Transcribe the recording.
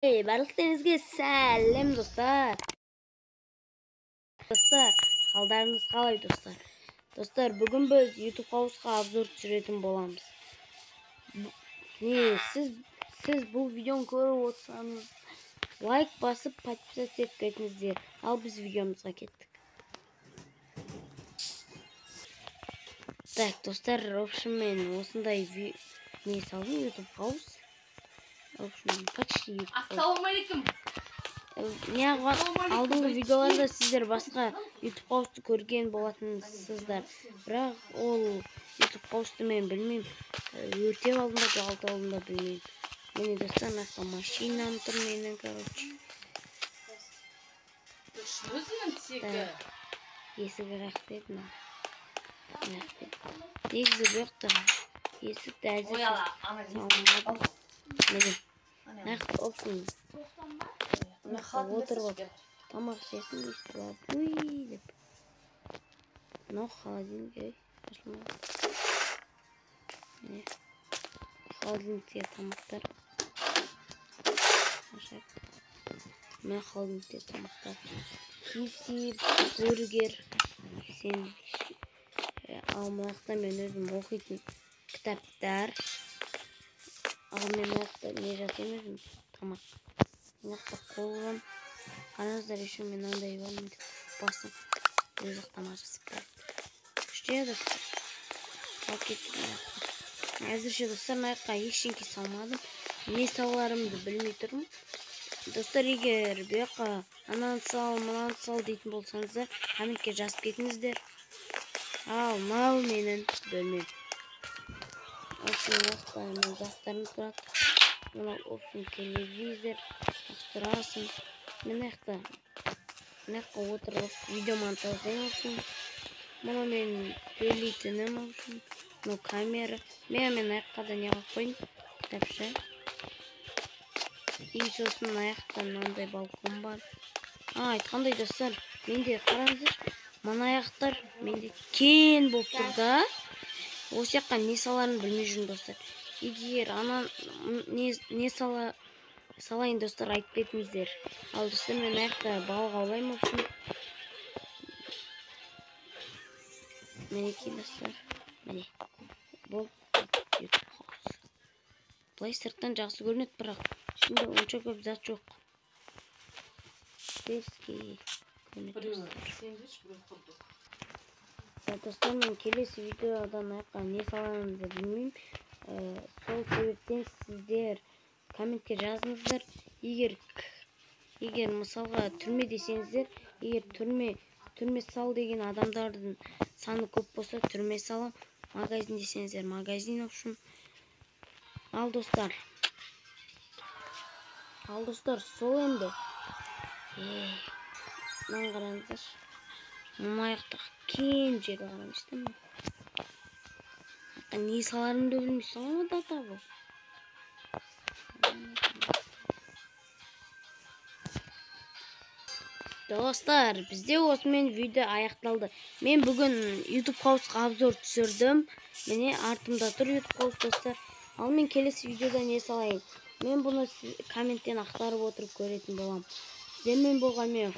Барлықтарыңызға сәлем достар. Қалдарыңыз қалай достар? Достар, бүгін біз YouTube қауысқа обзор түсіретін боламыз. Сіз бұл видеоны көріп отырсаңыз, лайк басып подписаться етіп кетіңіздер. Ал біз видеомызға кеттік. Так, достар, в общем, мен осындай не салдым YouTube қауыс. В общем, почти YouTube қауыс. Ассалаумалейкум. Алдыңғы видеоларда сіздер басқа YouTube қауысты көрген болатынсыздар. Бірақ ол YouTube қауысты мен білмеймін. Өртеп алдым ба, жоғалтып алдым ба білмеймін. Міне достар, мына машинам тұр менің, короче. Есігі рахмет мына. Негізі жоқты. Есікті әзір салмадым. Міне. Нақты опшын. Отырып тамақ ішесің дейсіз. Уй деп. Мынау холодильник ашылмайды. Міне. Холодильникте тамақтар. Мына холодильникте тамақтар. Кипси, бургер, сэндвич. Ал мынақта мен өзім оқитын кітаптар. Ал мен мынақта не жасаймын өзім? Тамақ. Мынақта қолым. Қараңыздар, еще мен андай бар ма деп басым. Өзі тамақ жасап береді. Күште достар. Ал кеттік мынақта. Әзірше достар, мынаққа ештеңке салмадым. Не саларымды білмей тұрмын. Достар, егер бұяққа ананы сал, мынаны сал дейтін болсаңыздар, комментке жазып кетіңіздер. Ал мынау менің бөлмем. Осы мынақта мен заттарым тұрады. Мынау телевизор, тұрасың. Мынақта отырып видео монтаждаймын. Мұны мен сөйлейтінім. Мынау камера. Мен аяққа да не қойып қойдым, кітапша. И сосын аяқта мынандай балкон бар. Айтқандай достар, менде қараңыздар, мына аяқтар менде кен болып тұр да. Осы жаққа не саларын білмей жүрмін достар. Егер не салайын достар, айтып кетіңіздер. Ал достар, мен аяқта балық аулаймын үшін. Мінекей достар, міне. Бұл YouTube қауыс. Бұлай сырттан жақсы көрінеді, бірақ ішінде онша көп зат жоқ. Теріскей көрінеді достар. Достар, мен келесі видеодан аяққа не саларымды білмеймін. Сол себептен сіздер комментке жазыңыздар. Егер мысалға түрме десеңіздер, егер түрме сал деген адамдардың саны көп болса, түрме салам. Магазин десеңіздер, магазин үшін. Ал достар, сол енді. Мынаны қараңыздар. Мына аяқта кен жері қарамайсыздар ма? Не саларымды білмейсің ғой да табы. Достар, бізде осымен видео аяқталды. Мен бүгін YouTube қауысқа обзор түсірдім. Міне артымда тұр YouTube қауыс достар. Ал мен келесі видеода не салайын? Мен бұны комменттен ақтарып отырып көретін болам. Сіздермен болған мен